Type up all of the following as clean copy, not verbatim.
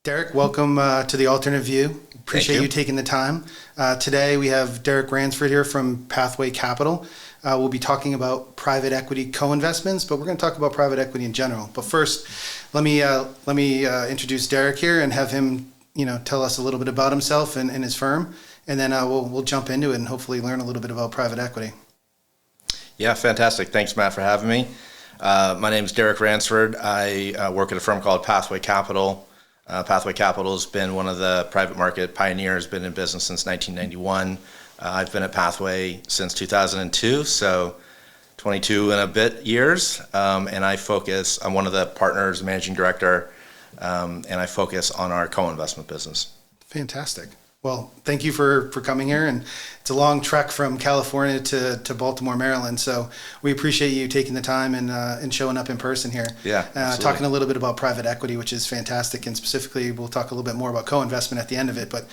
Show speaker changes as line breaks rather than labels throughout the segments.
Derrek, welcome to the Alternate View. Appreciate
you.
you taking the time. Today we have Derrek Ransford here from Pathway Capital. We'll be talking about private equity co-investments, but we're going to talk about private equity in general. But first, let me introduce Derrek here and have him, tell us a little bit about himself and his firm, and then we'll jump into it and hopefully learn a little bit about private equity.
Yeah, fantastic. Thanks, Matt, for having me. My name is Derrek Ransford. I work at a firm called Pathway Capital. Pathway Capital has been one of the private market pioneers, been in business since 1991. I've been at Pathway since 2002, so 22 and a bit years. And I'm one of the partners, managing director, and I focus on our co-investment business.
Fantastic. Well, thank you for coming here, and it's a long trek from California to Baltimore, Maryland. So we appreciate you taking the time and showing up in person here.
Yeah,
talking a little bit about private equity, which is fantastic, and specifically we'll talk a little bit more about co-investment at the end of it. But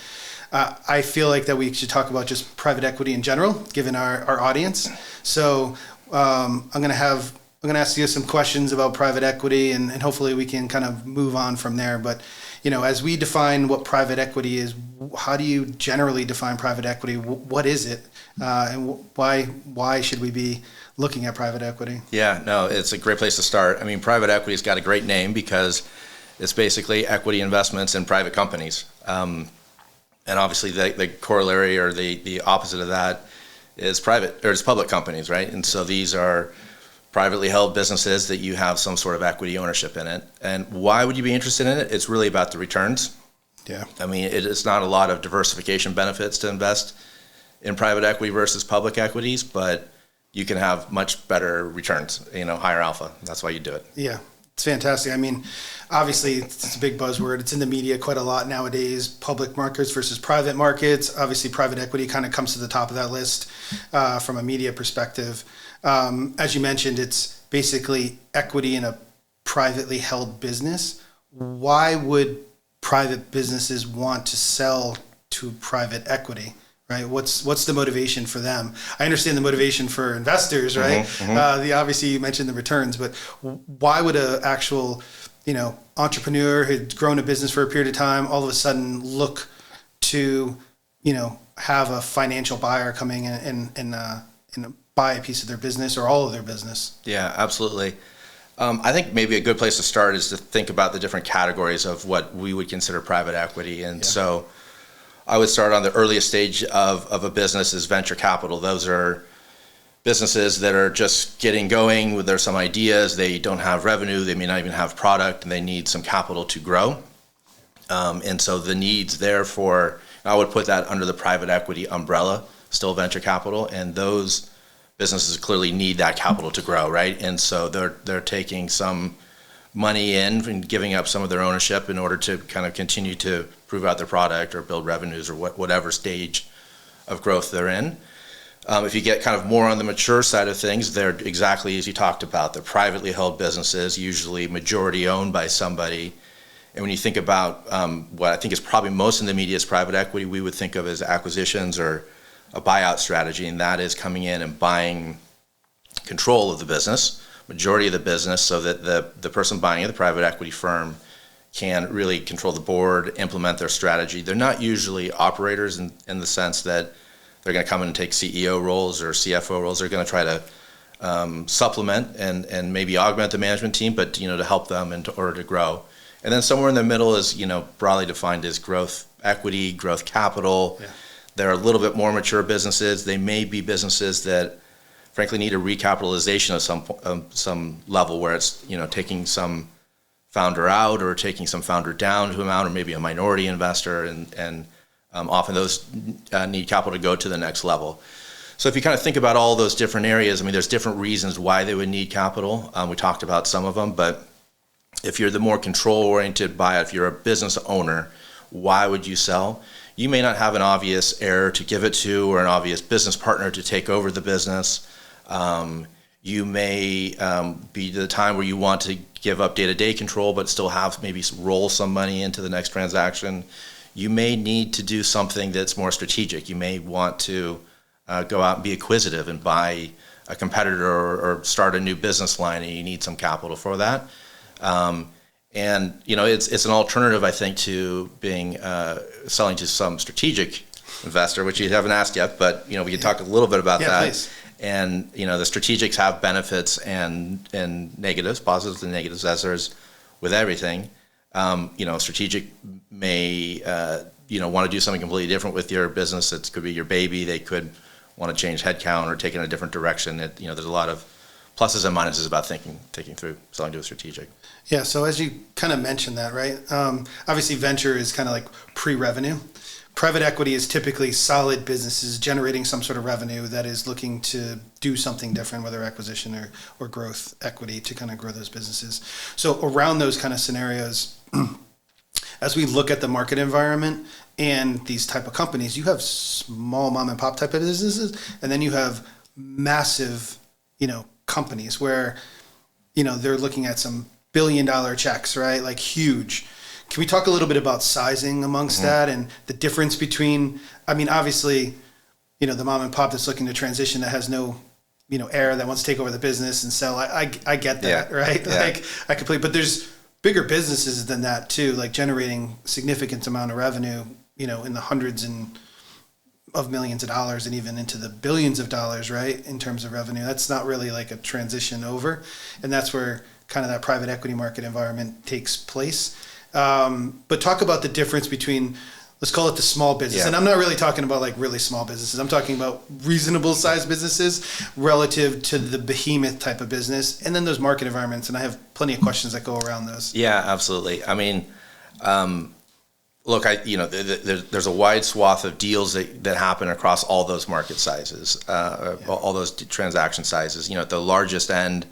I feel like that we should talk about just private equity in general, given our audience. So I'm going to ask you some questions about private equity, and hopefully we can kind of move on from there. But as we define what private equity is, how do you generally define private equity? What is it, and why should we be looking at private equity?
Yeah, no, it's a great place to start. I mean, private equity's got a great name because it's basically equity investments in private companies. And obviously the corollary or the opposite of that is public companies, right? And so these are privately held businesses that you have some sort of equity ownership in it. And why would you be interested in it? It's really about the returns.
Yeah.
I mean, it's not a lot of diversification benefits to invest in private equity versus public equities, but you can have much better returns, higher alpha. That's why you do it.
Yeah. It's fantastic. I mean, obviously it's a big buzzword. It's in the media quite a lot nowadays, public markets versus private markets. Obviously private equity kind of comes to the top of that list from a media perspective. As you mentioned, it's basically equity in a privately held business. Why would private businesses want to sell to private equity? Right? What's the motivation for them? I understand the motivation for investors, right? Obviously you mentioned the returns, but why would a actual, entrepreneur who'd grown a business for a period of time all of a sudden look to, have a financial buyer coming in and buy a piece of their business or all of their business?
Yeah, absolutely. I think maybe a good place to start is to think about the different categories of what we would consider private equity. And so I would start on the earliest stage of a business is venture capital. Those are businesses that are just getting going. There's some ideas. They don't have revenue. They may not even have product, and they need some capital to grow. And so the needs therefore, I would put that under the private equity umbrella, still venture capital, and those businesses clearly need that capital to grow, right? And so they're taking some money in and giving up some of their ownership in order to kind of continue to prove out their product or build revenues or whatever stage of growth they're in. If you get kind of more on the mature side of things, they're exactly as you talked about. They're privately held businesses, usually majority owned by somebody. And when you think about what I think is probably most in the media is private equity, we would think of as acquisitions or a buyout strategy, and that is coming in and buying control of the business, majority of the business, so that the person buying it, the private equity firm, can really control the board, implement their strategy. They're not usually operators in the sense that they're going to come in and take CEO roles or CFO roles. They're going to try to supplement and maybe augment the management team, but to help them in order to grow. And then somewhere in the middle is broadly defined as growth equity, growth capital. Yeah. They're a little bit more mature businesses. They may be businesses that frankly need a recapitalization of some level where it's taking some founder out or taking some founder down to amount, or maybe a minority investor, and often those need capital to go to the next level. So if you kind of think about all those different areas, I mean, there's different reasons why they would need capital. We talked about some of them, but if you're the more control-oriented buyout, if you're a business owner, why would you sell? You may not have an obvious heir to give it to or an obvious business partner to take over the business. You may be the time where you want to give up day-to-day control but still have maybe roll some money into the next transaction. You may need to do something that's more strategic. You may want to go out and be acquisitive and buy a competitor or start a new business line, and you need some capital for that. And it's an alternative, I think, to being selling to some strategic investor, which you haven't asked yet, but we can talk a little bit about that.
Please.
And the strategics have benefits and negatives, positives and negatives, as there's with everything. Strategic may want to do something completely different with your business. It could be your baby. They could want to change headcount or take it in a different direction. There's a lot of pluses and minuses about thinking through selling to a strategic.
Yeah. So as you kind of mentioned that, right? Obviously, venture is kind of like pre-revenue. Private equity is typically solid businesses generating some sort of revenue that is looking to do something different, whether acquisition or growth equity, to kind of grow those businesses. So around those kind of scenarios, as we look at the market environment and these type of companies, you have small mom and pop type of businesses, and then you have massive, companies where, they're looking at some billion-dollar checks, right? Like huge. Can we talk a little bit about sizing amongst that and the difference between, obviously, the mom and pop that's looking to transition that has no, heir that wants to take over the business and sell. I get that, right?
Yeah.
Like I completely, but there's bigger businesses than that too, like generating significant amount of revenue, in the hundreds of millions of dollars and even into the billions of dollars, right? In terms of revenue, that's not really like a transition over. And that's where kind of that private equity market environment takes place. But talk about the difference between, let's call it the small business. And I'm not really talking about like really small businesses. I'm talking about reasonable sized businesses relative to the behemoth type of business, and then those market environments. And I have plenty of questions that go around those.
Yeah, absolutely. Look, there's a wide swath of deals that happen across all those market sizes, all those transaction sizes. At the largest end,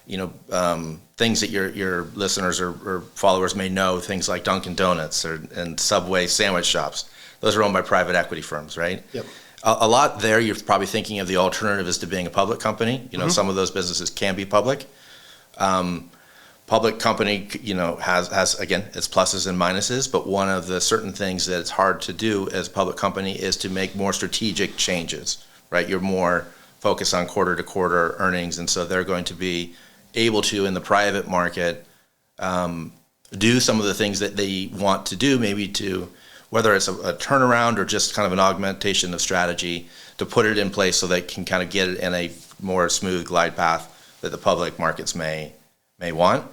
things that your listeners or followers may know, things like Dunkin' Donuts and Subway sandwich shops. Those are owned by private equity firms, right?
Yep. A
lot there, you're probably thinking of the alternative as to being a public company. Some of those businesses can be public. Public company, has again, its pluses and minuses, but one of the certain things that it's hard to do as a public company is to make more strategic changes, right? You're more focused on quarter to quarter earnings, and so they're going to be able to, in the private market, do some of the things that they want to do, maybe to, whether it's a turnaround or just kind of an augmentation of strategy, to put it in place so they can kind of get it in a more smooth glide path that the public markets may want.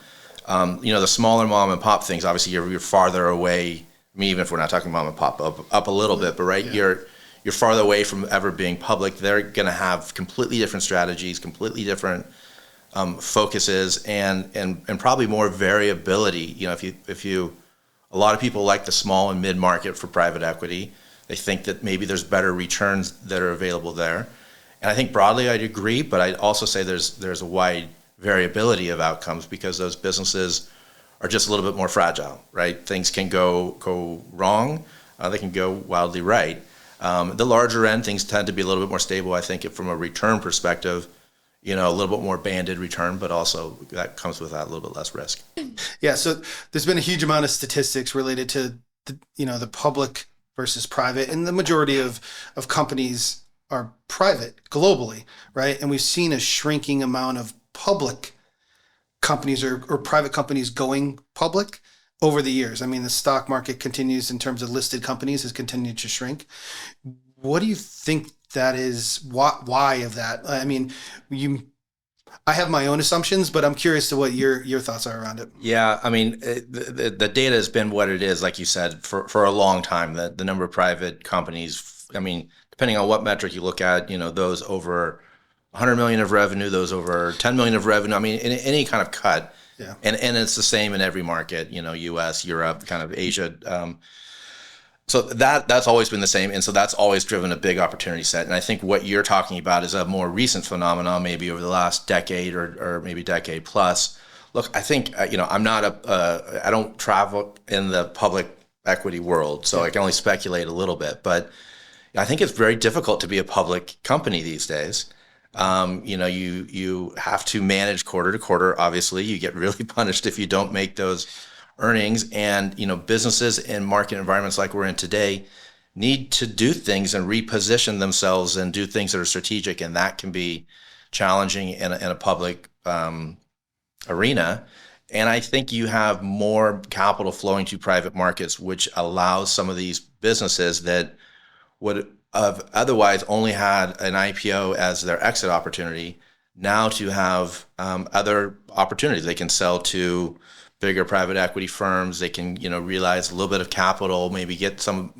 The smaller mom and pop things, obviously you're farther away. Even if we're not talking mom and pop, up a little bit, but right, you're farther away from ever being public. They're going to have completely different strategies, completely different focuses, and probably more variability. A lot of people like the small and mid market for private equity. They think that maybe there's better returns that are available there, and I think broadly I'd agree. But I'd also say there's a wide variability of outcomes because those businesses are just a little bit more fragile, right? Things can go wrong, they can go wildly right. The larger end, things tend to be a little bit more stable. I think from a return perspective, a little bit more banded return, but also that comes with that a little bit less risk.
Yeah. So there's been a huge amount of statistics related to the public versus private, and the majority of companies are private globally, right? And we've seen a shrinking amount of public companies or private companies going public over the years. The stock market continues, in terms of listed companies, has continued to shrink. What do you think that is? Why of that? I have my own assumptions, but I'm curious to what your thoughts are around it.
Yeah, the data has been what it is, like you said, for a long time. The number of private companies, depending on what metric you look at, those over 100 million of revenue, those over 10 million of revenue, in any kind of cut.
Yeah.
And it's the same in every market, US, Europe, kind of Asia. So that's always been the same. And so that's always driven a big opportunity set. And I think what you're talking about is a more recent phenomenon, maybe over the last decade or maybe decade plus. Look, I think, I'm not I don't travel in the public equity world, so I can only speculate a little bit. But I think it's very difficult to be a public company these days. You have to manage quarter to quarter. Obviously, you get really punished if you don't make those earnings. And, businesses in market environments like we're in today need to do things and reposition themselves and do things that are strategic. And that can be challenging in a public arena. And I think you have more capital flowing to private markets, which allows some of these businesses that would have otherwise only had an IPO as their exit opportunity now to have other opportunities. They can sell to bigger private equity firms. They can, realize a little bit of capital, maybe get some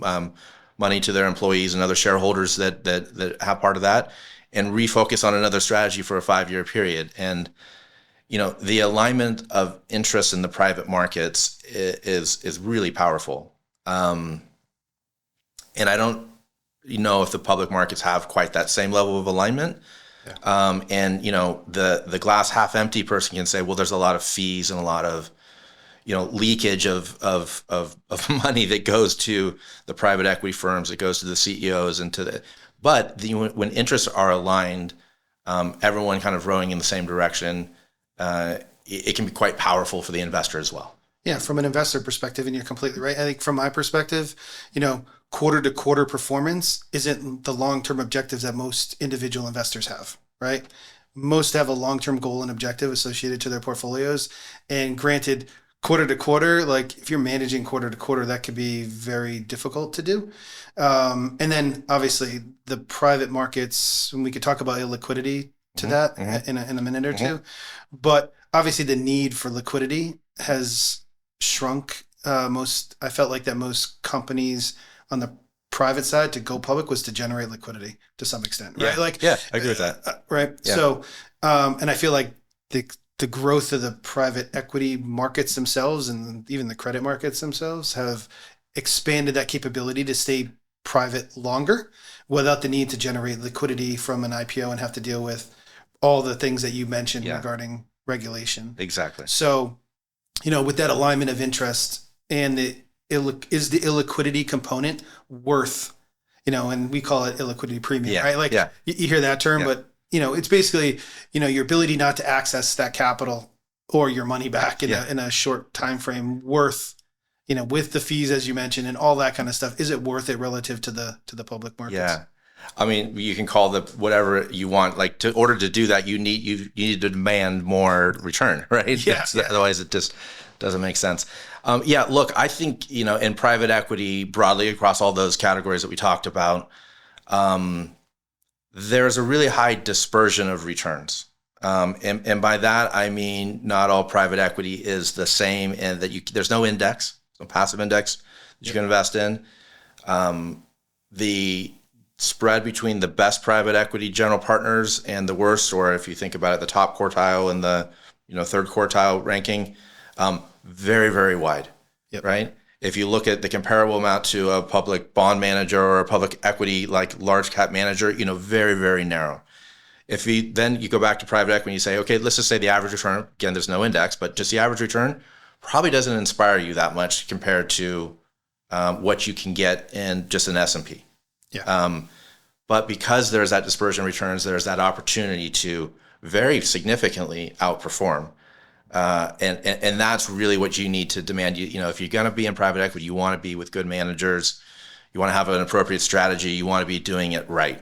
money to their employees and other shareholders that have part of that, and refocus on another strategy for a 5-year period. And the alignment of interest in the private markets is really powerful. And I don't know if the public markets have quite that same level of alignment. Yeah. And the glass half empty person can say, well, there's a lot of fees and a lot of leakage of money that goes to the private equity firms, that goes to the CEOs and when interests are aligned, everyone kind of rowing in the same direction, it can be quite powerful for the investor as well.
Yeah, from an investor perspective, and you're completely right. I think from my perspective, quarter to quarter performance isn't the long-term objectives that most individual investors have, right? Most have a long-term goal and objective associated to their portfolios. And granted, quarter to quarter, like if you're managing quarter to quarter, that could be very difficult to do. And then obviously the private markets, and we could talk about illiquidity to that in a minute or two. But obviously the need for liquidity has shrunk. I felt like that most companies on the private side to go public was to generate liquidity to some extent, right?
I agree with that.
Right. Yeah. So, and I feel like the growth of the private equity markets themselves and even the credit markets themselves have expanded that capability to stay private longer without the need to generate liquidity from an IPO and have to deal with all the things that you mentioned regarding regulation.
Exactly.
So, with that alignment of interest and is the illiquidity component worth, and we call it illiquidity premium, right? Like you hear that term, but it's basically, your ability not to access that capital or your money back in a short time frame worth, with the fees, as you mentioned, and all that kind of stuff. Is it worth it relative to the public markets?
Yeah. I mean, you can call it whatever you want. Like, to order to do that, you need to demand more return, right?
Yeah.
Otherwise, it just doesn't make sense. Look, I think, in private equity broadly across all those categories that we talked about, there's a really high dispersion of returns. And by that, I mean, not all private equity is the same, and that there's no index, no passive index that you can invest in. The spread between the best private equity general partners and the worst, or if you think about it, the top quartile and the third quartile ranking, very, very wide, right? If you look at the comparable amount to a public bond manager or a public equity like large cap manager, very, very narrow. If you go back to private equity and you say, okay, let's just say the average return, again, there's no index, but just the average return probably doesn't inspire you that much compared to what you can get in just an S&P. Yeah. But because there's that dispersion of returns, there's that opportunity to very significantly outperform. And that's really what you need to demand. If you're going to be in private equity, you want to be with good managers. You want to have an appropriate strategy. You want to be doing it right.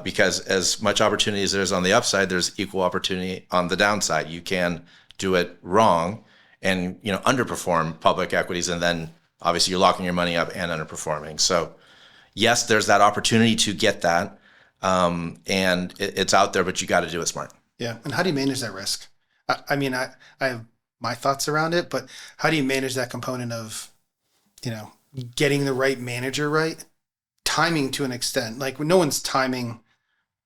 Because as much opportunity as there's on the upside, there's equal opportunity on the downside. You can do it wrong and, underperform public equities. And then obviously you're locking your money up and underperforming. So yes, there's that opportunity to get that. And it's out there, but you got to do it smart.
Yeah. And how do you manage that risk? I mean, I have my thoughts around it, but how do you manage that component of, getting the right manager right? Timing to an extent, like no one's timing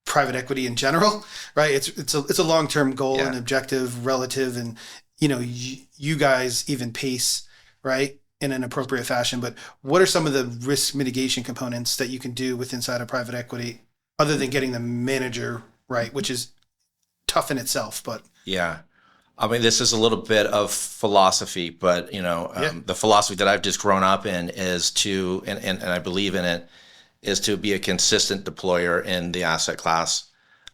private equity in general, right? It's a long-term goal and objective relative, and you guys even pace, right, in an appropriate fashion. But what are some of the risk mitigation components that you can do with inside of private equity other than getting the manager right, which is tough in itself? But
I mean, this is a little bit of philosophy, but the philosophy that I've just grown up in is to, and I believe in it, is to be a consistent deployer in the asset class.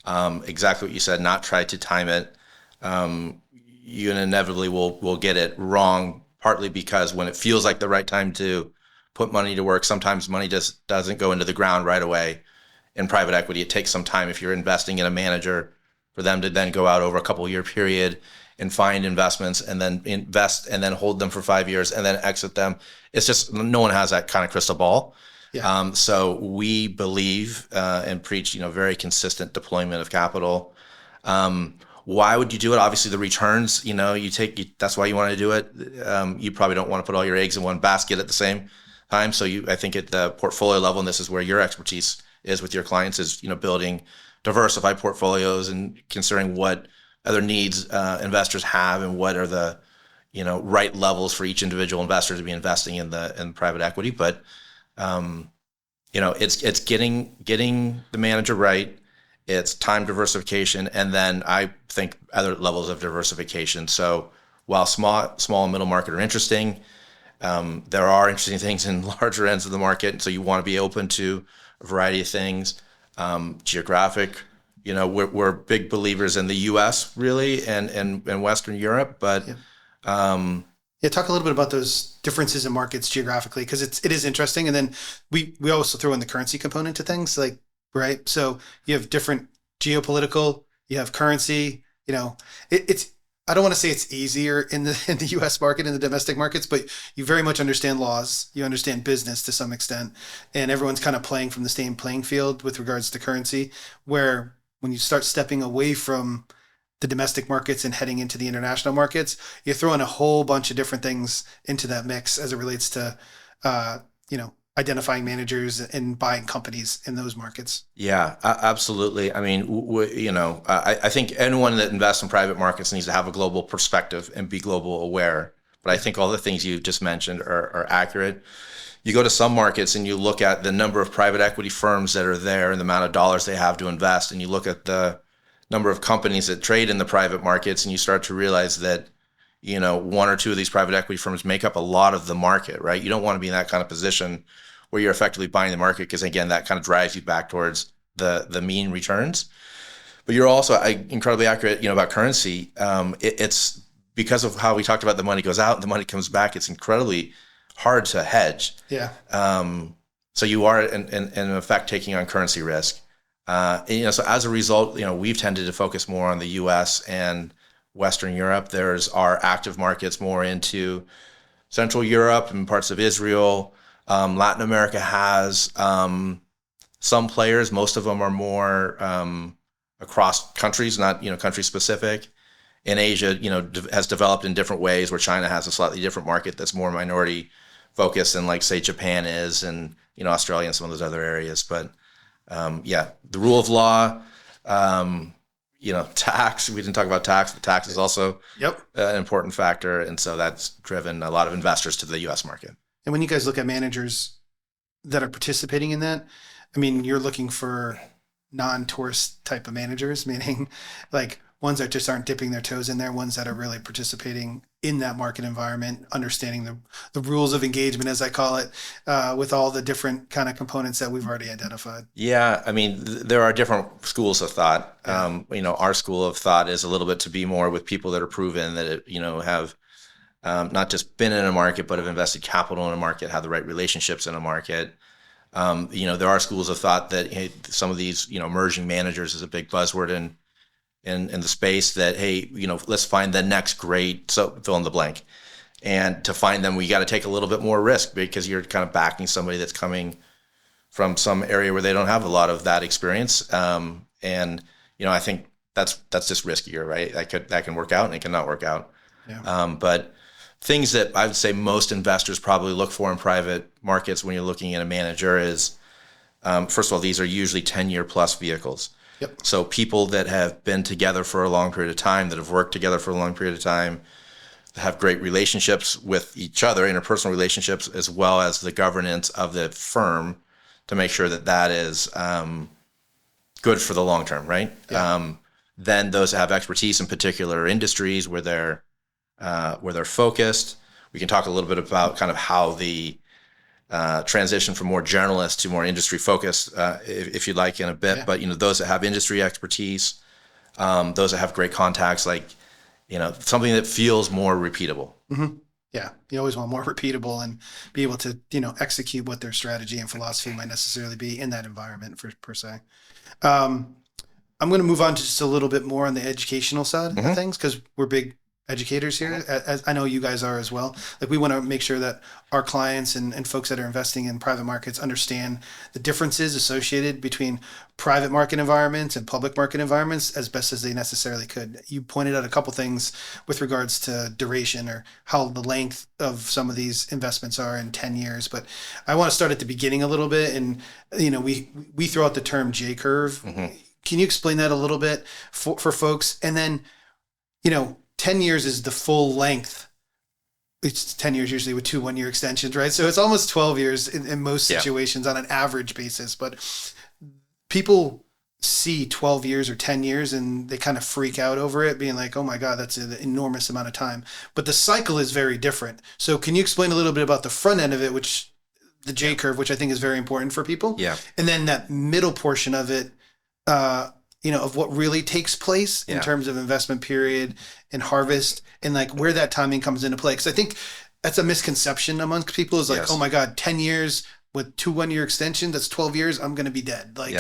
Exactly what you said, not try to time it. You inevitably will get it wrong, partly because when it feels like the right time to put money to work, sometimes money just doesn't go into the ground right away. In private equity, it takes some time if you're investing in a manager for them to then go out over a couple year period and find investments and then invest and then hold them for 5 years and then exit them. It's just no one has that kind of crystal ball.
Yeah.
So we believe and preach, very consistent deployment of capital. Why would you do it? Obviously, the returns. That's why you want to do it. You probably don't want to put all your eggs in one basket at the same time. So I think at the portfolio level, and this is where your expertise is with your clients, is building diversified portfolios and considering what other needs investors have and what are the right levels for each individual investor to be investing in private equity. But it's getting the manager right. It's time diversification, and then I think other levels of diversification. So while small and middle market are interesting, there are interesting things in larger ends of the market. So you want to be open to a variety of things. Geographic, we're big believers in the U.S. really and Western Europe, but
Yeah, talk a little bit about those differences in markets geographically, because it is interesting. And then we also throw in the currency component to things, like, right? So you have different geopolitical, you have currency, it's, I don't want to say it's easier in the US market, in the domestic markets, but you very much understand laws, you understand business to some extent, and everyone's kind of playing from the same playing field with regards to currency, where when you start stepping away from the domestic markets and heading into the international markets, you're throwing a whole bunch of different things into that mix as it relates to, identifying managers and buying companies in those markets.
Yeah, absolutely. I mean, I think anyone that invests in private markets needs to have a global perspective and be global aware. But I think all the things you just mentioned are accurate. You go to some markets and you look at the number of private equity firms that are there and the amount of dollars they have to invest, and you look at the number of companies that trade in the private markets, and you start to realize that one or two of these private equity firms make up a lot of the market, right? You don't want to be in that kind of position where you're effectively buying the market, because again, that kind of drives you back towards the mean returns. But you're also incredibly accurate, about currency. It's because of how we talked about the money goes out and the money comes back. It's incredibly hard to hedge.
Yeah.
So you are in effect taking on currency risk. So as a result, we've tended to focus more on the U.S. and Western Europe. There's our active markets more into Central Europe and parts of Israel. Latin America has some players. Most of them are more across countries, not country specific. And Asia, has developed in different ways, where China has a slightly different market that's more minority focused than, like, say, Japan is, and Australia and some of those other areas. But the rule of law, tax. We didn't talk about tax, but tax is also an important factor, and so that's driven a lot of investors to the U.S. market.
And when you guys look at managers that are participating in that, I mean, you're looking for non-tourist type of managers, meaning like ones that just aren't dipping their toes in there, ones that are really participating in that market environment, understanding the rules of engagement, as I call it, with all the different kind of components that we've already identified.
Yeah, I mean, there are different schools of thought. Yeah. Our school of thought is a little bit to be more with people that are proven, that have not just been in a market, but have invested capital in a market, have the right relationships in a market. There are schools of thought that, hey, some of these, emerging managers is a big buzzword in the space, that, hey, let's find the next great, so fill in the blank. And to find them, we got to take a little bit more risk, because you're kind of backing somebody that's coming from some area where they don't have a lot of that experience. I think that's just riskier, right? That can work out and it cannot work out. Yeah. But things that I would say most investors probably look for in private markets when you're looking at a manager is, first of all, these are usually 10-year plus vehicles.
Yep.
So people that have been together for a long period of time, that have worked together for a long period of time, that have great relationships with each other, interpersonal relationships, as well as the governance of the firm, to make sure that is good for the long term, right? Yeah. Then those that have expertise in particular industries where they're focused. We can talk a little bit about kind of how the transition from more generalist to more industry focused, if you'd like, in a bit. Yeah. But those that have industry expertise, those that have great contacts, like something that feels more repeatable.
Mm-hmm. Yeah, you always want more repeatable and be able to execute what their strategy and philosophy might necessarily be in that environment per se. I'm going to move on to just a little bit more on the educational side of things, because we're big educators here, as I know you guys are as well. Like we want to make sure that our clients and folks that are investing in private markets understand the differences associated between private market environments and public market environments as best as they necessarily could. You pointed out a couple things with regards to duration or how the length of some of these investments are in 10 years. But I want to start at the beginning a little bit. And, we throw out the term J curve. Can you explain that a little bit for folks? And then, 10 years is the full length. It's 10 years usually with 2 1-year extensions, right? So it's almost 12 years in most situations on an average basis. But people see 12 years or 10 years and they kind of freak out over it, being like, oh my God, that's an enormous amount of time. But the cycle is very different. So can you explain a little bit about the front end of it, which the J curve, which I think is very important for people?
Yeah.
And then that middle portion of it, of what really takes place in terms of investment period and harvest and like where that timing comes into play. Because I think that's a misconception amongst people is like, oh my God, 10 years with 2 1-year extensions, that's 12 years, I'm going to be dead. Like,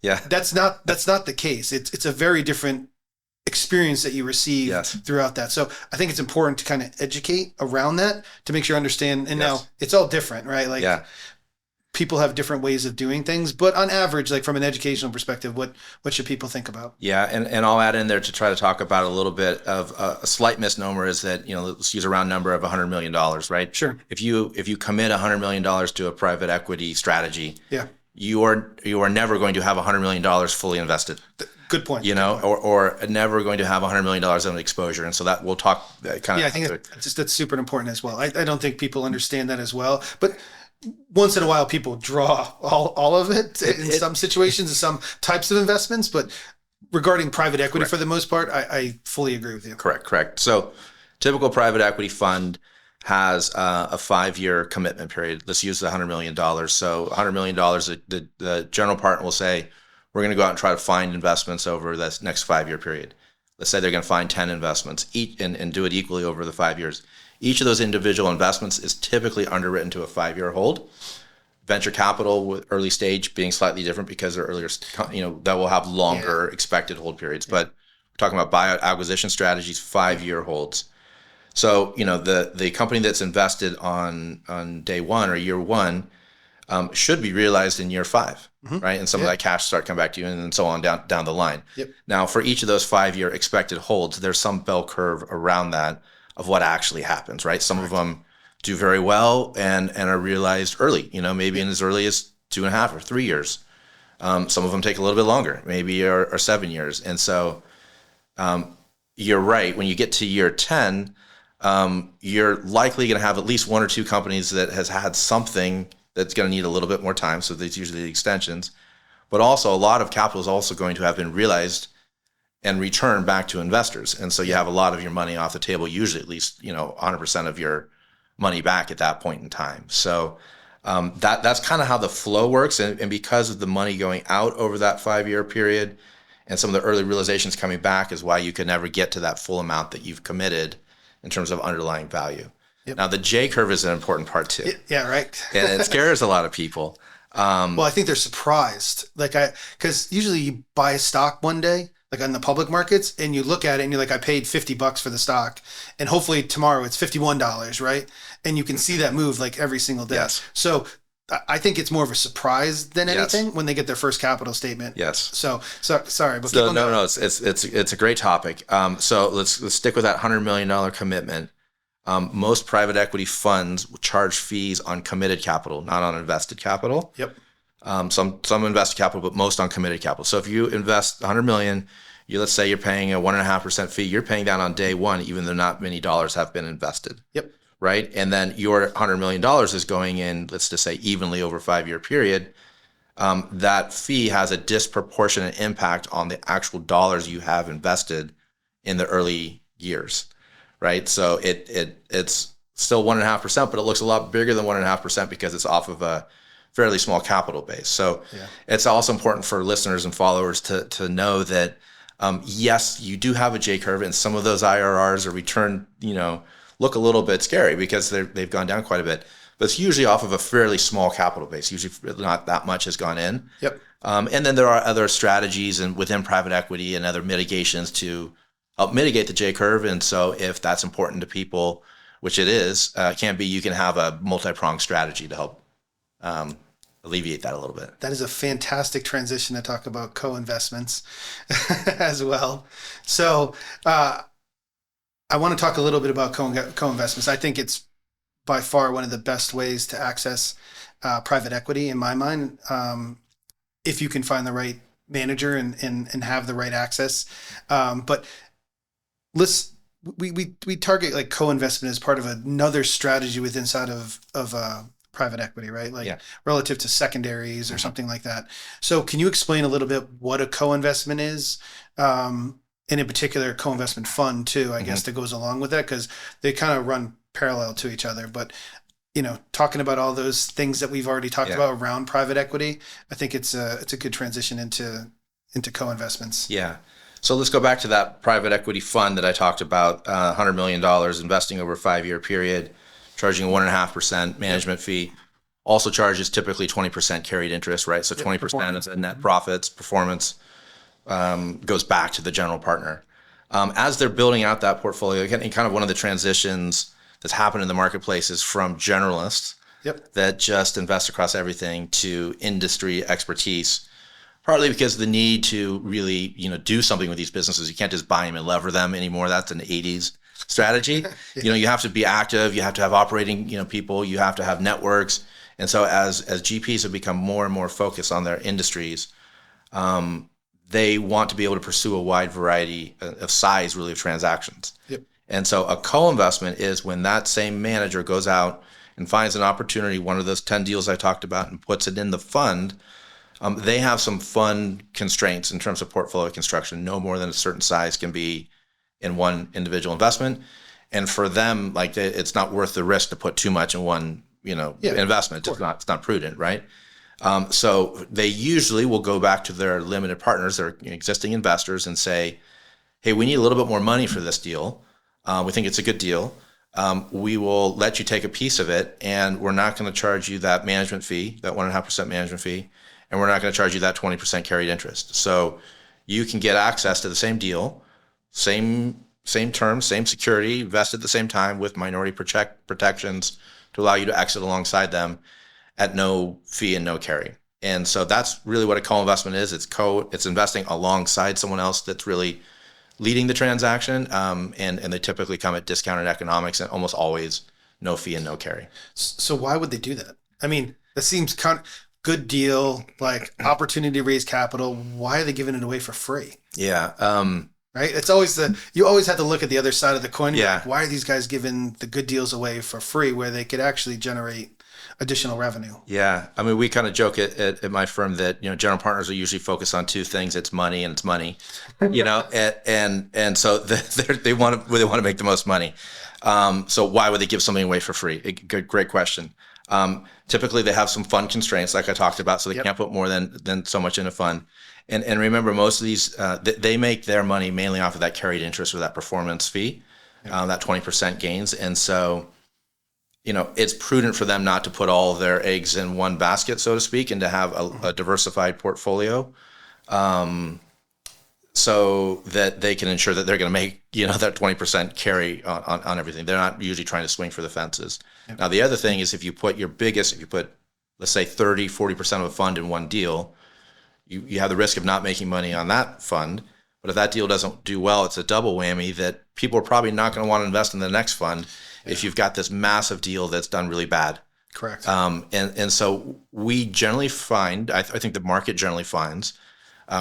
that's not the case. It's a very different experience that you receive throughout that. So I think it's important to kind of educate around that to make sure you understand. And now it's all different, right? Like people have different ways of doing things, but on average, like from an educational perspective, what should people think about?
Yeah. And I'll add in there to try to talk about a little bit of a slight misnomer is that, let's use a round number of $100 million, right?
Sure.
If you commit $100 million to a private equity strategy, you are never going to have $100 million fully invested.
Good point.
Or never going to have $100 million of exposure. And so that we'll talk kind of.
Yeah, I think that's super important as well. I don't think people understand that as well, but once in a while people draw all of it in some situations and some types of investments, but regarding private equity for the most part, I fully agree with you.
Correct. So typical private equity fund has a 5-year commitment period. Let's use the $100 million. So $100 million, the general partner will say, we're going to go out and try to find investments over this next 5-year period. Let's say they're going to find 10 investments each and do it equally over the 5 years. Each of those individual investments is typically underwritten to a 5-year hold. Venture capital with early stage being slightly different because they're earlier, that will have longer expected hold periods. But we're talking about buyout acquisition strategies, 5-year holds. So, the company that's invested on day one or year one should be realized in year 5, right? And some of that cash start coming back to you and then so on down the line. Now, for each of those 5-year expected holds, there's some bell curve around that of what actually happens, right? Some of them do very well and are realized early, maybe in as early as 2.5 or 3 years. Some of them take a little bit longer, maybe are 7 years. And so you're right. When you get to year 10, you're likely going to have at least 1 or 2 companies that has had something that's going to need a little bit more time. So there's usually the extensions. But also a lot of capital is also going to have been realized and return back to investors. And so you have a lot of your money off the table, usually at least, 100% of your money back at that point in time. So that's kind of how the flow works. And because of the money going out over that 5-year period and some of the early realizations coming back is why you can never get to that full amount that you've committed in terms of underlying value. Now, the J curve is an important part too.
Yeah, right.
And it scares a lot of people.
Well, I think they're surprised. Because usually you buy a stock one day, like on the public markets, and you look at it and you're like, I paid $50 for the stock, and hopefully tomorrow it's $51, right? And you can see that move like every single day.
Yes.
So I think it's more of a surprise than anything when they get their first capital statement.
Yes.
So sorry, but
no, it's a great topic. So let's stick with that $100 million commitment. Most private equity funds charge fees on committed capital, not on invested capital.
Yep.
Some invested capital, but most on committed capital. So if you invest $100 million, let's say you're paying a 1.5% fee. You're paying that on day one, even though not many dollars have been invested.
Yep.
Right. And then your $100 million is going in, let's just say evenly over a 5-year period. That fee has a disproportionate impact on the actual dollars you have invested in the early years. Right. So it's still 1.5%, but it looks a lot bigger than 1.5% because it's off of a fairly small capital base. So it's also important for listeners and followers to know that, yes, you do have a J curve, and some of those IRRs or return, look a little bit scary because they've gone down quite a bit. But it's usually off of a fairly small capital base. Usually not that much has gone in.
Yep.
And then there are other strategies and within private equity and other mitigations to help mitigate the J curve. And so if that's important to people, which it is, can be, you can have a multi-pronged strategy to help alleviate that a little bit.
That is a fantastic transition to talk about co-investments as well. So I want to talk a little bit about co-investments. I think it's by far one of the best ways to access private equity in my mind, if you can find the right manager and have the right access. But we target like co-investment as part of another strategy within inside of private equity, right? Like relative to secondaries or something like that. So can you explain a little bit what a co-investment is? And in particular, co-investment fund too, I guess, that goes along with that, because they kind of run parallel to each other. But, talking about all those things that we've already talked about around private equity, I think it's a good transition into co-investments.
Yeah. So let's go back to that private equity fund that I talked about, $100 million investing over a 5-year period, charging a 1.5% management fee. Also charges typically 20% carried interest, right? So 20% of the net profits, performance goes back to the general partner. As they're building out that portfolio, again, kind of one of the transitions that's happened in the marketplace is from generalists that just invest across everything to industry expertise. Partly because of the need to really, do something with these businesses. You can't just buy them and lever them anymore. That's an 80s strategy. You have to be active. You have to have operating, people. You have to have networks. And so as GPs have become more and more focused on their industries, they want to be able to pursue a wide variety of size, really, of transactions. And so a co-investment is when that same manager goes out and finds an opportunity, one of those 10 deals I talked about, and puts it in the fund. They have some fund constraints in terms of portfolio construction. No more than a certain size can be in one individual investment. And for them, like, it's not worth the risk to put too much in one, investment. It's not prudent, right? So they usually will go back to their limited partners, their existing investors, and say, hey, we need a little bit more money for this deal. We think it's a good deal. We will let you take a piece of it, and we're not going to charge you that management fee, that 1.5% management fee. And we're not going to charge you that 20% carried interest. So you can get access to the same deal, same terms, same security, vested at the same time with minority protections to allow you to exit alongside them at no fee and no carry. And so that's really what a co-investment is. It's investing alongside someone else that's really leading the transaction, and they typically come at discounted economics and almost always no fee and no carry.
So why would they do that? I mean, that seems kind of good deal, like opportunity to raise capital. Why are they giving it away for free?
Yeah.
Right. It's always you always have to look at the other side of the coin.
Yeah.
Like, why are these guys giving the good deals away for free where they could actually generate additional revenue?
Yeah. I mean, we kind of joke at my firm that, general partners are usually focused on two things. It's money and it's money, and so they want to make the most money. So why would they give something away for free? Great question. Typically they have some fund constraints, like I talked about, so they can't put more than so much in a fund. And remember, most of these, they make their money mainly off of that carried interest or that performance fee, that 20% gains. And so, it's prudent for them not to put all their eggs in one basket, so to speak, and to have a diversified portfolio, so that they can ensure that they're going to make, that 20% carry on everything. They're not usually trying to swing for the fences. Yep. Now, the other thing is if you put, let's say 30, 40% of a fund in one deal, you have the risk of not making money on that fund. But if that deal doesn't do well, it's a double whammy that people are probably not going to want to invest in the next fund if you've got this massive deal that's done really bad.
Correct.
And so we generally find, I think the market generally finds,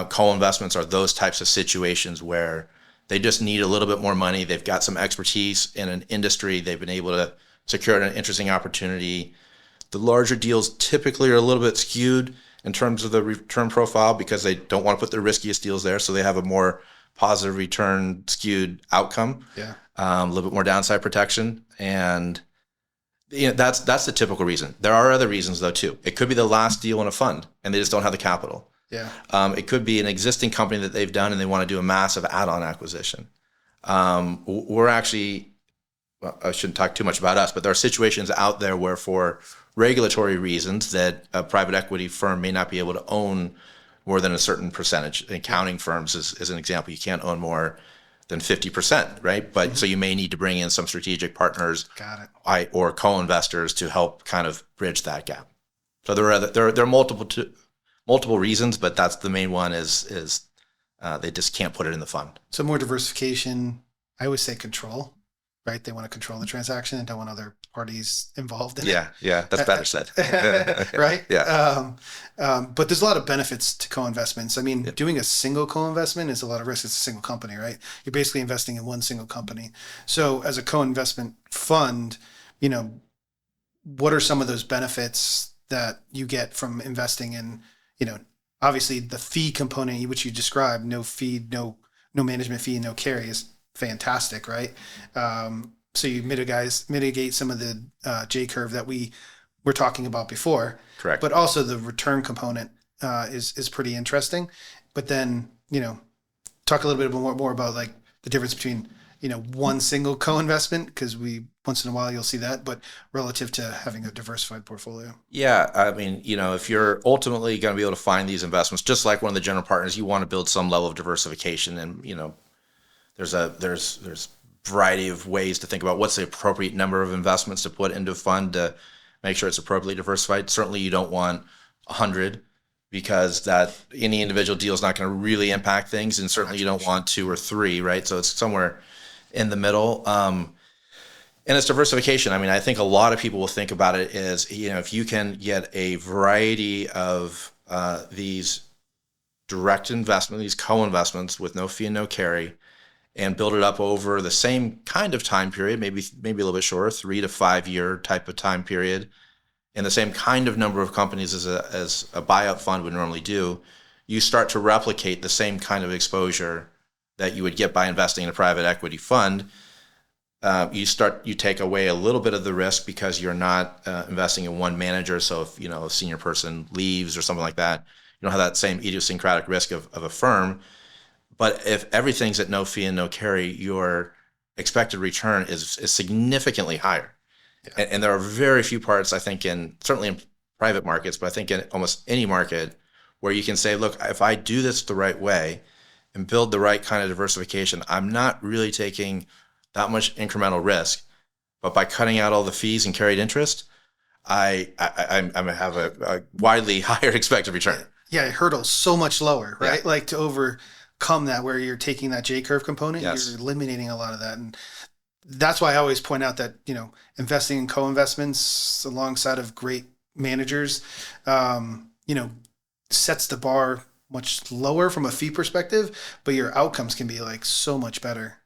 co-investments are those types of situations where they just need a little bit more money. They've got some expertise in an industry. They've been able to secure an interesting opportunity. The larger deals typically are a little bit skewed in terms of the return profile because they don't want to put their riskiest deals there. So they have a more positive return skewed outcome, a little bit more downside protection. And that's the typical reason. There are other reasons though too. It could be the last deal in a fund and they just don't have the capital.
Yeah.
It could be an existing company that they've done and they want to do a massive add-on acquisition. We're actually, well, I shouldn't talk too much about us, but there are situations out there where for regulatory reasons that a private equity firm may not be able to own more than a certain percentage. Accounting firms is an example. You can't own more than 50%, right? But so you may need to bring in some strategic partners,
Got it.
or co-investors to help kind of bridge that gap. So there are multiple reasons, but that's the main one is they just can't put it in the fund.
So more diversification. I always say control, right? They want to control the transaction and don't want other parties involved in it.
Yeah, that's better said.
Right?
Yeah.
But there's a lot of benefits to co-investments. I mean, doing a single co-investment is a lot of risk. It's a single company, right? You're basically investing in one single company. So as a co-investment fund, what are some of those benefits that you get from investing in, obviously the fee component, which you described, no fee, no management fee, no carry, is fantastic, right? So you mitigate some of the J curve that we were talking about before.
Correct.
But also the return component is pretty interesting. But then, talk a little bit more about like the difference between, one single co-investment, because once in a while you'll see that, but relative to having a diversified portfolio.
Yeah, I mean, if you're ultimately going to be able to find these investments, just like one of the general partners, you want to build some level of diversification, and there's variety of ways to think about what's the appropriate number of investments to put into a fund to make sure it's appropriately diversified. Certainly, you don't want 100 because that any individual deal is not going to really impact things, and certainly you don't want 2 or 3, right? So it's somewhere in the middle. And it's diversification. I mean, I think a lot of people will think about it as, if you can get a variety of these direct investments, these co-investments with no fee and no carry, and build it up over the same kind of time period, maybe a little bit shorter, 3 to 5 year type of time period, and the same kind of number of companies as a buyout fund would normally do, you start to replicate the same kind of exposure that you would get by investing in a private equity fund. You take away a little bit of the risk because you're not investing in one manager. So if a senior person leaves or something like that, you don't have that same idiosyncratic risk of a firm. But if everything's at no fee and no carry, your expected return is significantly higher. Yeah. And there are very few parts, I think, certainly in private markets, but I think in almost any market where you can say, look, if I do this the right way and build the right kind of diversification, I'm not really taking that much incremental risk, but by cutting out all the fees and carried interest, I have a widely higher expected return.
Yeah, it hurdles so much lower, right? Yeah. Like to overcome that, where you're taking that J curve component, yes, you're eliminating a lot of that, and that's why I always point out that investing in co-investments alongside of great managers, sets the bar much lower from a fee perspective, but your outcomes can be like so much better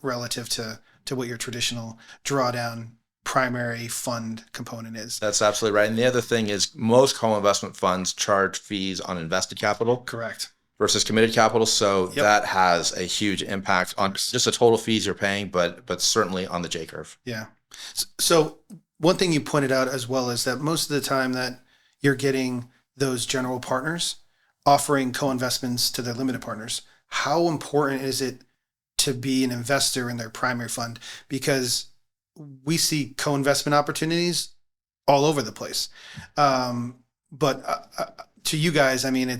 relative to what your traditional drawdown primary fund component is.
That's absolutely right. And the other thing is most co-investment funds charge fees on invested capital.
Correct.
Versus committed capital. So that has a huge impact on just the total fees you're paying, but certainly on the J curve.
Yeah. So one thing you pointed out as well is that most of the time that you're getting those general partners offering co-investments to their limited partners, how important is it to be an investor in their primary fund? Because we see co-investment opportunities all over the place. But to you guys, I mean,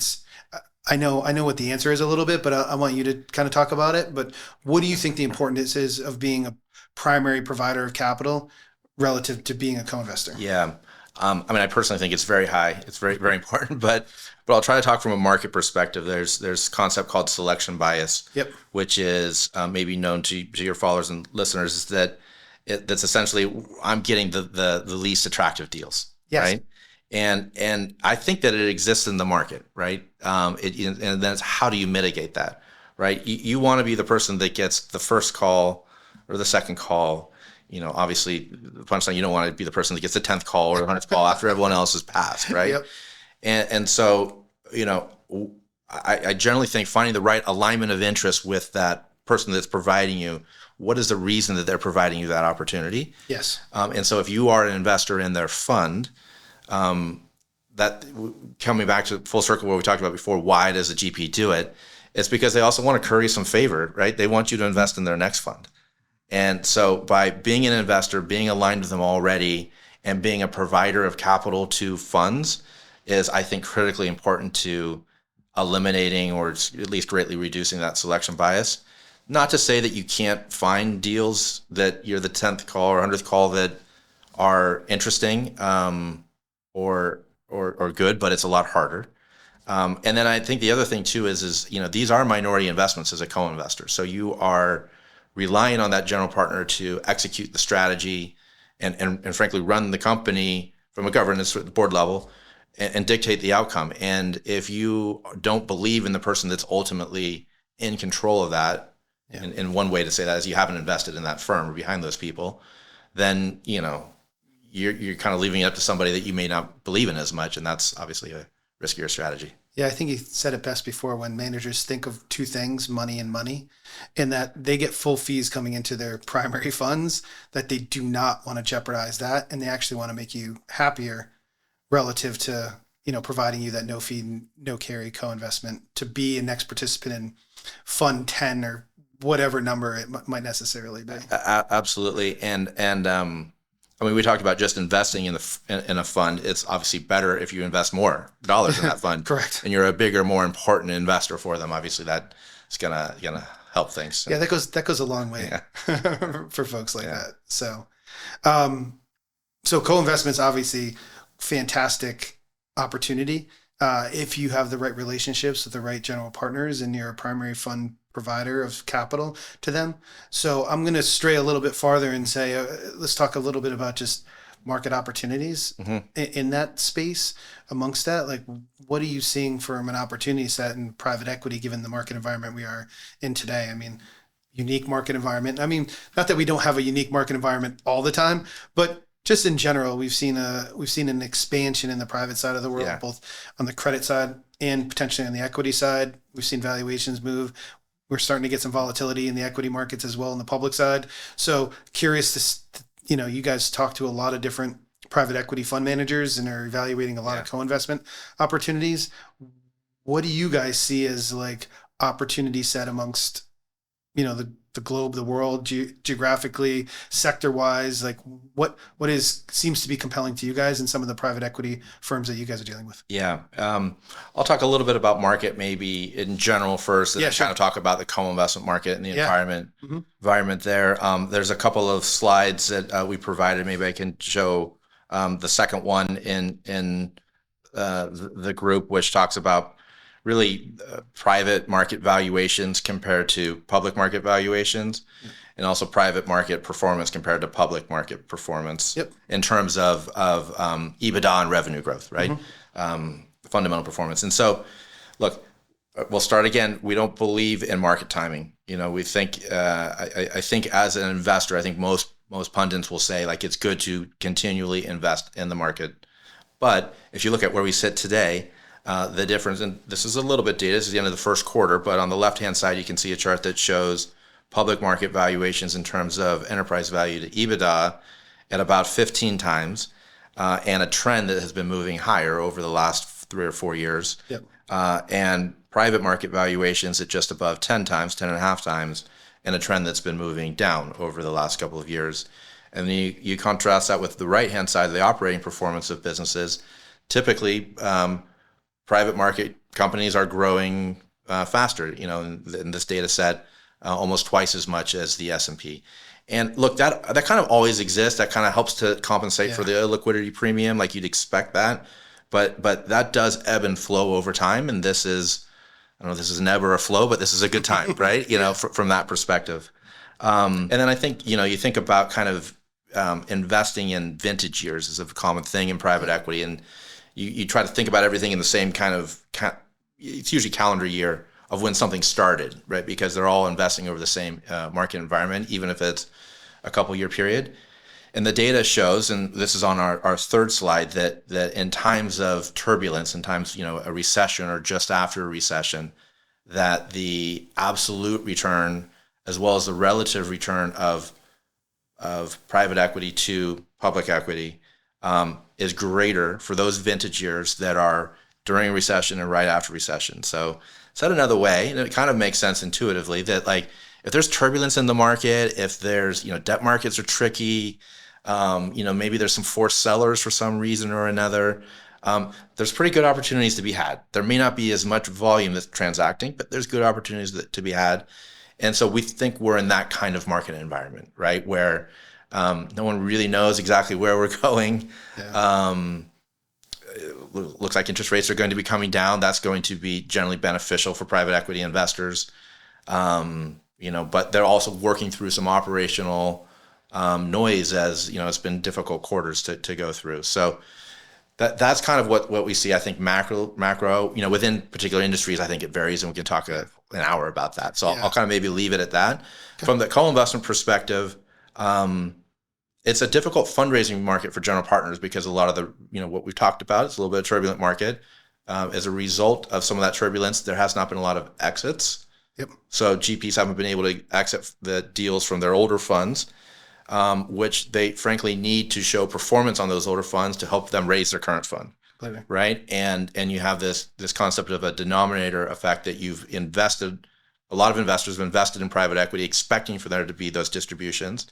I know what the answer is a little bit, but I want you to kind of talk about it. But what do you think the importance is of being a primary provider of capital relative to being a co-investor?
Yeah. I personally think it's very high. It's very, very important, but I'll try to talk from a market perspective. There's a concept called selection bias, which is maybe known to your followers and listeners, is that's essentially I'm getting the least attractive deals, yes, right? And I think that it exists in the market, right? And then it's how do you mitigate that, right? You want to be the person that gets the first call or the second call. Obviously, the punchline, you don't want to be the person that gets the 10th call or the 100th call after everyone else has passed, right? Yep. And so, I generally think finding the right alignment of interest with that person that's providing you, what is the reason that they're providing you that opportunity?
Yes.
And so if you are an investor in their fund, that coming back to full circle what we talked about before, why does a GP do it? It's because they also want to curry some favor, right? They want you to invest in their next fund. And so by being an investor, being aligned with them already, and being a provider of capital to funds is, I think, critically important to eliminating or at least greatly reducing that selection bias. Not to say that you can't find deals that you're the 10th call or 100th call that are interesting, or good, but it's a lot harder. And then I think the other thing too is these are minority investments as a co-investor. So you are relying on that general partner to execute the strategy and frankly run the company from a governance at the board level and dictate the outcome. And if you don't believe in the person that's ultimately in control of that, and one way to say that is you haven't invested in that firm or behind those people, then you're kind of leaving it up to somebody that you may not believe in as much, and that's obviously a riskier strategy.
Yeah, I think you said it best before, when managers think of two things, money and money, in that they get full fees coming into their primary funds, that they do not want to jeopardize that, and they actually want to make you happier relative to providing you that no fee, no carry co-investment to be a next participant in fund 10 or whatever number it might necessarily be.
Absolutely, and I mean, we talked about just investing in a fund. It's obviously better if you invest more dollars in that fund.
Correct.
And you're a bigger, more important investor for them. Obviously, that is gonna help things.
Yeah, that goes a long way for folks like that. So, so co-investments, obviously, fantastic opportunity if you have the right relationships with the right general partners and you're a primary fund provider of capital to them. So I'm going to stray a little bit farther and say, let's talk a little bit about just market opportunities in that space. Amongst that, like, what are you seeing from an opportunity set in private equity, given the market environment we are in today? I mean, unique market environment. I mean, not that we don't have a unique market environment all the time, but just in general, we've seen an expansion in the private side of the world, both on the credit side and potentially on the equity side. We've seen valuations move. We're starting to get some volatility in the equity markets as well on the public side. So curious to, you guys talk to a lot of different private equity fund managers and are evaluating a lot of co-investment opportunities. What do you guys see as like opportunity set amongst, the globe, the world, geographically, sector-wise? Like what seems to be compelling to you guys in some of the private equity firms that you guys are dealing with?
Yeah. I'll talk a little bit about market maybe in general first, and then kind of talk about the co-investment market and the environment there. There's a couple of slides that we provided. Maybe I can show the second one in the group, which talks about really private market valuations compared to public market valuations, and also private market performance compared to public market performance in terms of EBITDA and revenue growth, right? Fundamental performance. And so, look, we'll start again. We don't believe in market timing. We think, I think as an investor, I think most pundits will say like it's good to continually invest in the market. But if you look at where we sit today, the difference, and this is a little bit dated, this is the end of the first quarter, but on the left-hand side, you can see a chart that shows public market valuations in terms of enterprise value to EBITDA at about 15 times, and a trend that has been moving higher over the last 3 or 4 years. And private market valuations at just above 10 times, 10 and a half times, and a trend that's been moving down over the last couple of years. And then you contrast that with the right-hand side of the operating performance of businesses. Typically, private market companies are growing faster, in this data set, almost twice as much as the S&P. And look, that kind of always exists. That kind of helps to compensate for the liquidity premium, like you'd expect that. But that does ebb and flow over time. And this is, I don't know, this is never a flow, but this is a good time, right? From that perspective. And then I think, you think about kind of investing in vintage years is a common thing in private equity. And you try to think about everything in the same kind of, it's usually calendar year of when something started, right? Because they're all investing over the same market environment, even if it's a couple year period. And the data shows, and this is on our third slide, that in times of turbulence, in times, a recession or just after a recession, that the absolute return as well as the relative return of private equity to public equity is greater for those vintage years that are during a recession and right after recession. So said another way, and it kind of makes sense intuitively, that like if there's turbulence in the market, if there's, debt markets are tricky, maybe there's some forced sellers for some reason or another, there's pretty good opportunities to be had. There may not be as much volume that's transacting, but there's good opportunities to be had. And so we think we're in that kind of market environment, right? Where no one really knows exactly where we're going.
Yeah.
Looks like interest rates are going to be coming down. That's going to be generally beneficial for private equity investors. But they're also working through some operational noise, as it's been difficult quarters to go through. So that's kind of what we see. I think macro, within particular industries, I think it varies, and we can talk an hour about that. So I'll kind of maybe leave it at that. Okay. From the co-investment perspective, it's a difficult fundraising market for general partners because a lot of the, what we've talked about, it's a little bit of turbulent market. As a result of some of that turbulence, there has not been a lot of exits.
Yep.
So GPs haven't been able to exit the deals from their older funds, which they frankly need to show performance on those older funds to help them raise their current fund.
Completely. Right.
And you have this concept of a denominator effect that you've invested. A lot of investors have invested in private equity expecting for there to be those distributions.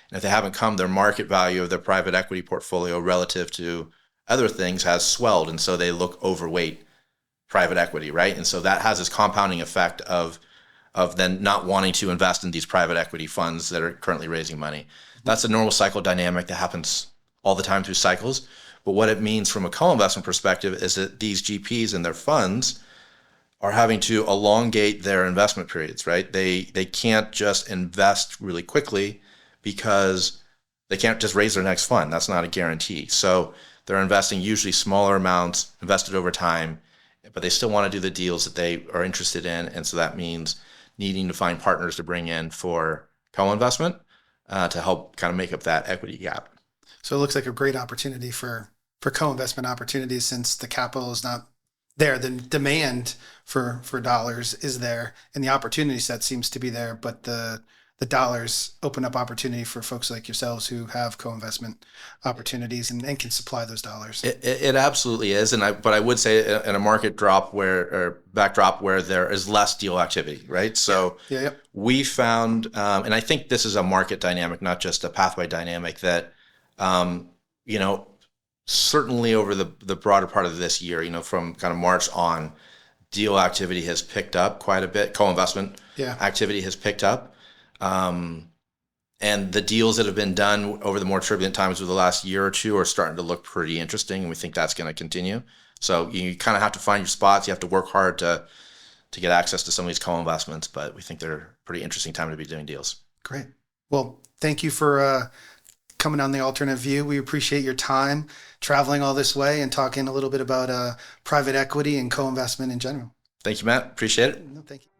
And if they haven't come, their market value of their private equity portfolio relative to other things has swelled. And so they look overweight private equity, right? And so that has this compounding effect of then not wanting to invest in these private equity funds that are currently raising money. That's a normal cycle dynamic that happens all the time through cycles. But what it means from a co-investment perspective is that these GPs and their funds are having to elongate their investment periods, right? They can't just invest really quickly because they can't just raise their next fund. That's not a guarantee. So they're investing usually smaller amounts, invested over time, but they still want to do the deals that they are interested in. And so that means needing to find partners to bring in for co-investment to help kind of make up that equity gap.
So it looks like a great opportunity for co-investment opportunities since the capital is not there. The demand for dollars is there and the opportunity set seems to be there, but the dollars open up opportunity for folks like yourselves who have co-investment opportunities and can supply those dollars.
It absolutely is. But I would say in a market backdrop where there is less deal activity, right? So we found, and I think this is a market dynamic, not just a pathway dynamic, that, certainly over the broader part of this year, from kind of March on, deal activity has picked up quite a bit. Co-investment activity has picked up. And the deals that have been done over the more turbulent times of the last year or two are starting to look pretty interesting, and we think that's going to continue. So you kind of have to find your spots. You have to work hard to get access to some of these co-investments, but we think they're a pretty interesting time to be doing deals.
Great. Well, thank you for coming on The Alternate View. We appreciate your time traveling all this way and talking a little bit about private equity and co-investment in general.
Thank you, Matt. Appreciate it.
No, thank you.